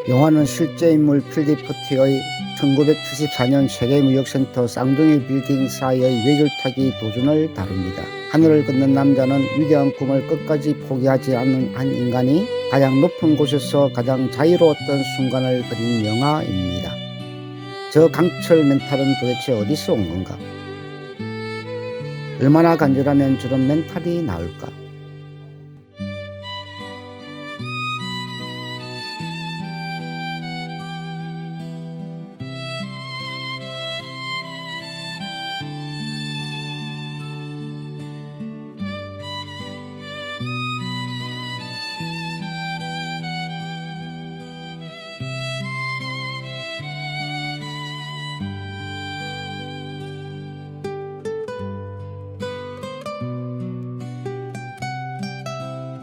영화는 실제 인물 필립 퍼티의 1974년 세계무역센터 쌍둥이 빌딩 사이의 외줄타기 도전을 다룹니다. 하늘을 걷는 남자는 위대한 꿈을 끝까지 포기하지 않는 한 인간이 가장 높은 곳에서 가장 자유로웠던 순간을 그린 영화입니다. 저 강철 멘탈은 도대체 어디서 온 건가? 얼마나 간절하면 저런 멘탈이 나올까?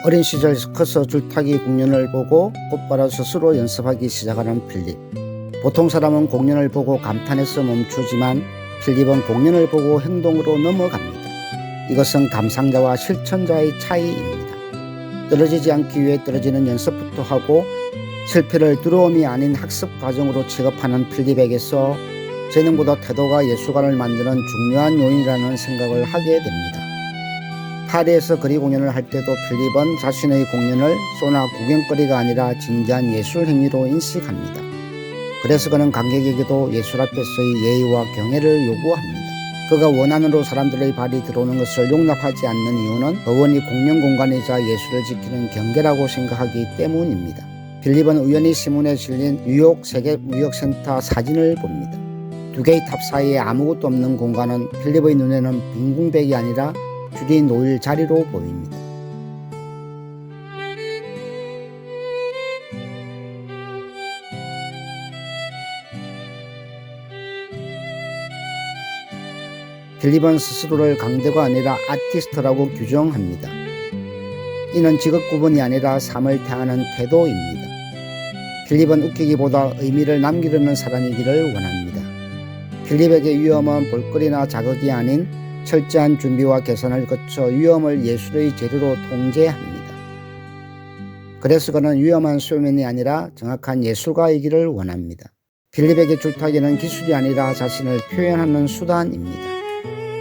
어린 시절 커서 줄타기 공연을 보고 곧바로 스스로 연습하기 시작하는 필립. 보통 사람은 공연을 보고 감탄해서 멈추지만 필립은 공연을 보고 행동으로 넘어갑니다. 이것은 감상자와 실천자의 차이입니다. 떨어지지 않기 위해 떨어지는 연습부터 하고 실패를 두려움이 아닌 학습 과정으로 취급하는 필립에게서 재능보다 태도가 예술가를 만드는 중요한 요인이라는 생각을 하게 됩니다. 파리에서 그리 공연을 할 때도 필립은 자신의 공연을 소나 구경거리가 아니라 진지한 예술 행위로 인식합니다. 그래서 그는 관객에게도 예술 앞에서의 예의와 경애를 요구합니다. 그가 원한으로 사람들의 발이 들어오는 것을 용납하지 않는 이유는 어원이 공연 공간이자 예술을 지키는 경계라고 생각하기 때문입니다. 필립은 우연히 신문에 실린 뉴욕 세계무역센터 사진을 봅니다. 두 개의 탑 사이에 아무것도 없는 공간은 필립의 눈에는 빈 공백이 아니라 줄이 놓일 자리로 보입니다. 필립은 스스로를 강대가 아니라 아티스트라고 규정합니다. 이는 직업 구분이 아니라 삶을 대하는 태도입니다. 필립은 웃기기보다 의미를 남기려는 사람이기를 원합니다. 필립에게 위험은 볼거리나 자극이 아닌 철저한 준비와 계산을 거쳐 위험을 예술의 재료로 통제합니다. 그래서 그는 위험한 쇼맨이 아니라 정확한 예술가이기를 원합니다. 필립에게 줄타기는 기술이 아니라 자신을 표현하는 수단입니다.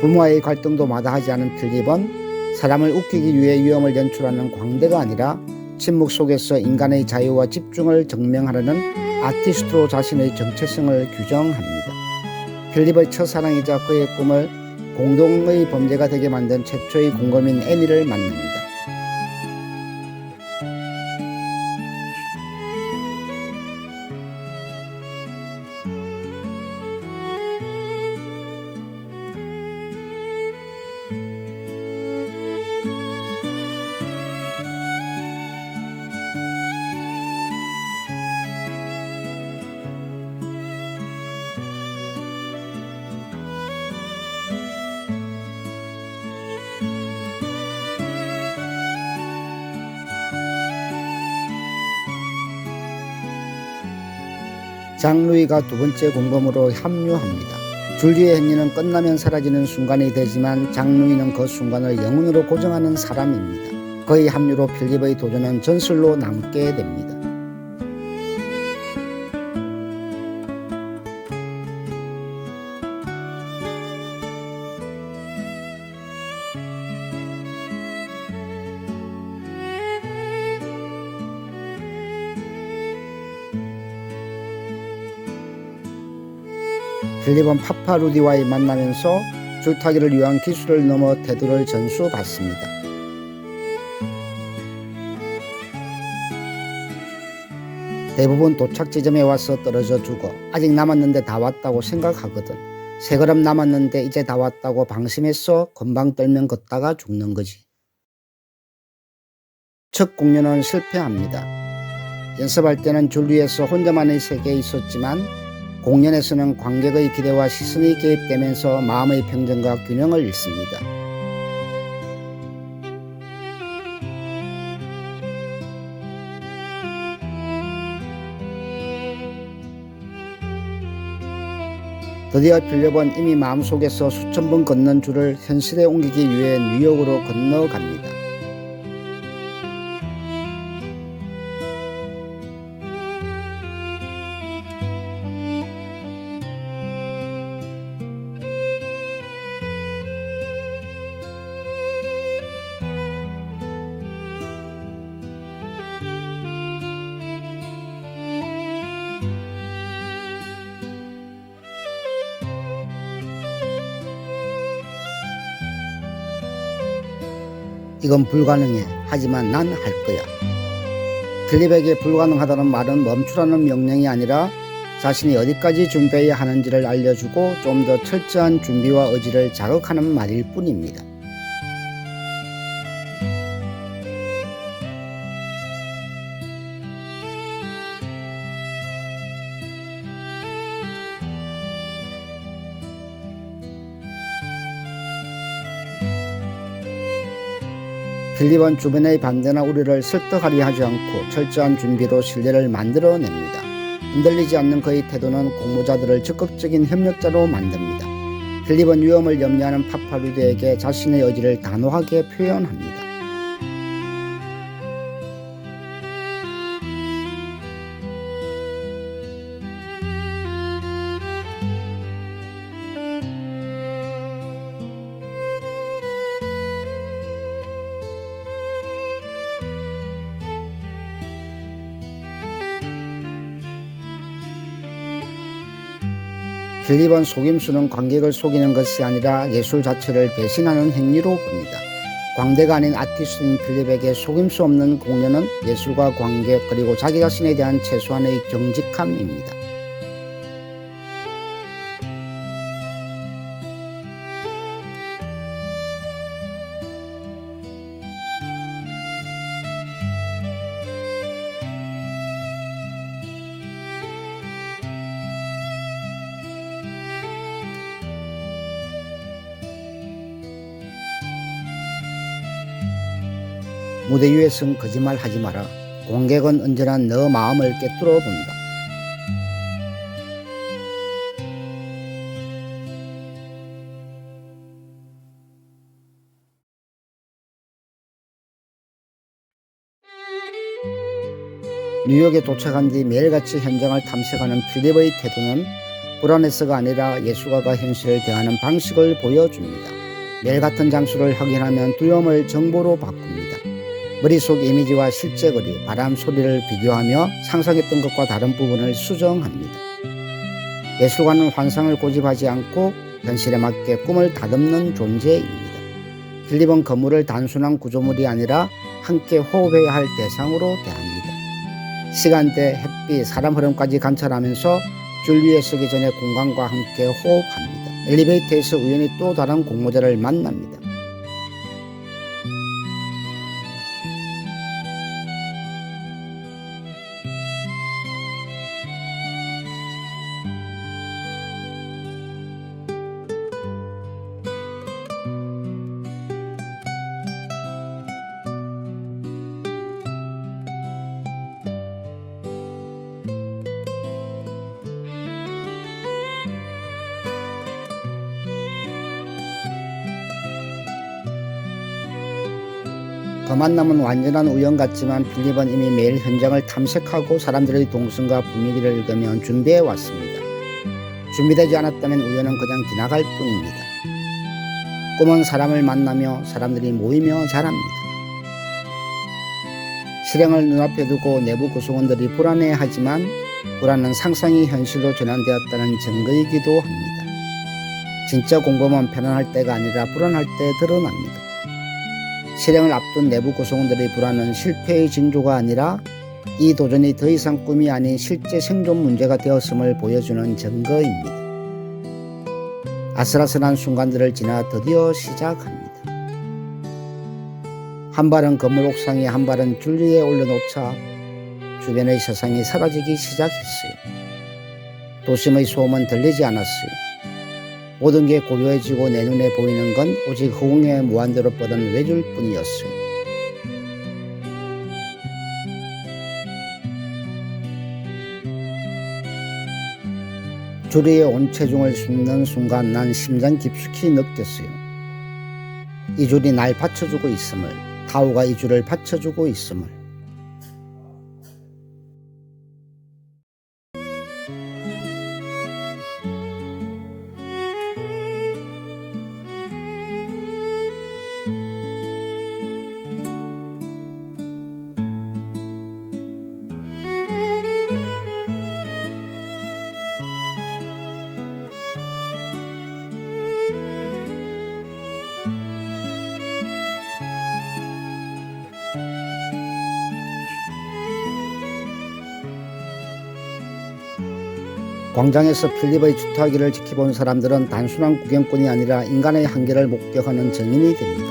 부모와의 갈등도 마다하지 않은 필립은 사람을 웃기기 위해 위험을 연출하는 광대가 아니라 침묵 속에서 인간의 자유와 집중을 증명하려는 아티스트로 자신의 정체성을 규정합니다. 필립의 첫사랑이자 그의 꿈을 공동의 범죄가 되게 만든 최초의 공범인 애니를 만납니다. 장루이가 두 번째 공범으로 합류합니다. 줄리의 행위는 끝나면 사라지는 순간이 되지만 장루이는 그 순간을 영혼으로 고정하는 사람입니다. 그의 합류로 필립의 도전은 전설로 남게 됩니다. 필립은 파파루디와의 만나면서 줄타기를 위한 기술을 넘어 태도를 전수받습니다. 대부분 도착 지점에 와서 떨어져 죽어 아직 남았는데 다 왔다고 생각하거든. 세 걸음 남았는데 이제 다 왔다고 방심해서 금방 떨면 걷다가 죽는 거지. 첫 공연은 실패합니다. 연습할 때는 줄리에서 혼자만의 세계에 있었지만 공연에서는 관객의 기대와 시선이 개입되면서 마음의 평정과 균형을 잃습니다. 드디어 필립은 이미 마음속에서 수천 번 걷는 줄을 현실에 옮기기 위해 뉴욕으로 건너갑니다. 이건 불가능해. 하지만 난 할 거야. 필립에게 불가능하다는 말은 멈추라는 명령이 아니라 자신이 어디까지 준비해야 하는지를 알려주고 좀 더 철저한 준비와 의지를 자극하는 말일 뿐입니다. 필립은 주변의 반대나 우려를 설득하려 하지 않고 철저한 준비로 신뢰를 만들어냅니다. 흔들리지 않는 그의 태도는 공모자들을 적극적인 협력자로 만듭니다. 필립은 위험을 염려하는 파파루드에게 자신의 의지를 단호하게 표현합니다. 필립은 속임수는 관객을 속이는 것이 아니라 예술 자체를 배신하는 행위로 봅니다. 광대가 아닌 아티스트인 필립에게 속임수 없는 공연은 예술과 관객 그리고 자기 자신에 대한 최소한의 정직함입니다. 무대 위에선 거짓말 하지 마라. 관객은 언제나 너 마음을 꿰뚫어 본다. 뉴욕에 도착한 뒤 매일같이 현장을 탐색하는 필립의 태도는 불안해서가 아니라 예술가가 현실을 대하는 방식을 보여줍니다. 매일 같은 장소를 확인하면 두려움을 정보로 바꿉니다. 머릿속 이미지와 실제 거리, 바람 소리를 비교하며 상상했던 것과 다른 부분을 수정합니다. 예술가는 환상을 고집하지 않고 현실에 맞게 꿈을 다듬는 존재입니다. 필립은 건물을 단순한 구조물이 아니라 함께 호흡해야 할 대상으로 대합니다. 시간대, 햇빛, 사람 흐름까지 관찰하면서 줄 위에 서기 전에 공간과 함께 호흡합니다. 엘리베이터에서 우연히 또 다른 공모자를 만납니다. 그 만남은 완전한 우연 같지만 필립은 이미 매일 현장을 탐색하고 사람들의 동선과 분위기를 읽으며 준비해 왔습니다. 준비되지 않았다면 우연은 그냥 지나갈 뿐입니다. 꿈은 사람을 만나며 사람들이 모이며 자랍니다. 실행을 눈앞에 두고 내부 구성원들이 불안해하지만 불안은 상상이 현실로 전환되었다는 증거이기도 합니다. 진짜 공범은 편안할 때가 아니라 불안할 때 드러납니다. 실행을 앞둔 내부 구성원들의 불안은 실패의 징조가 아니라 이 도전이 더 이상 꿈이 아닌 실제 생존 문제가 되었음을 보여주는 증거입니다. 아슬아슬한 순간들을 지나 드디어 시작합니다. 한 발은 건물 옥상에 한 발은 줄 위에 올려놓자 주변의 세상이 사라지기 시작했어요. 도심의 소음은 들리지 않았어요. 모든 게 고요해지고 내 눈에 보이는 건 오직 허공에 무한대로 뻗은 외줄 뿐이었어요. 줄 위에 온 체중을 싣는 순간 난 심장 깊숙이 느꼈어요. 이 줄이 날 받쳐주고 있음을, 타오가 이 줄을 받쳐주고 있음을. 광장에서 필립의 주타기를 지켜본 사람들은 단순한 구경꾼이 아니라 인간의 한계를 목격하는 증인이 됩니다.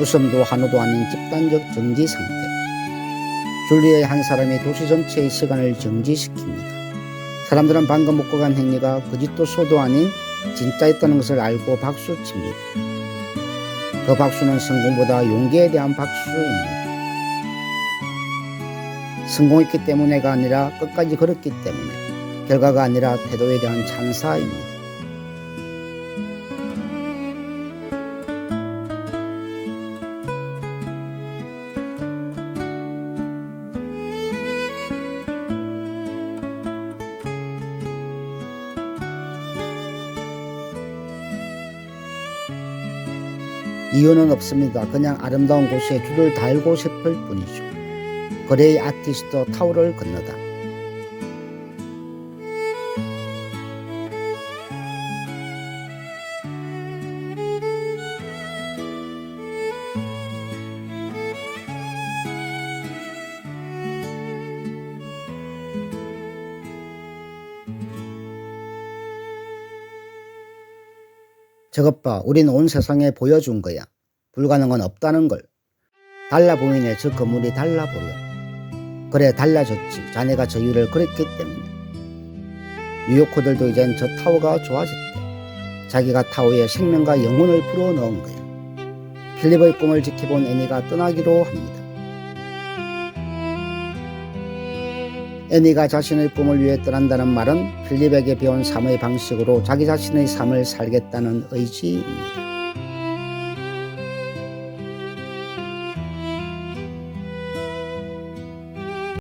웃음도 한우도 아닌 집단적 정지 상태. 줄리의 한 사람이 도시 전체의 시간을 정지시킵니다. 사람들은 방금 먹고 간 행위가 거짓도 소도 아닌 진짜였다는 것을 알고 박수칩니다. 그 박수는 성공보다 용기에 대한 박수입니다. 성공했기 때문에가 아니라 끝까지 걸었기 때문에, 결과가 아니라 태도에 대한 찬사입니다. 이유는 없습니다. 그냥 아름다운 곳에 줄을 달고 싶을 뿐이죠. 거래의 아티스트 타워를 건너다. 저것 봐, 우린 온 세상에 보여준 거야. 불가능은 없다는 걸. 달라 보이네. 저 건물이 달라 보여. 그래, 달라졌지. 자네가 저 일을 그랬기 때문에. 뉴요커들도 이젠 저 타워가 좋아졌대. 자기가 타워에 생명과 영혼을 불어넣은 거야. 필립의 꿈을 지켜본 애니가 떠나기로 합니다. 애니가 자신의 꿈을 위해 떠난다는 말은 필립에게 배운 삶의 방식으로 자기 자신의 삶을 살겠다는 의지입니다.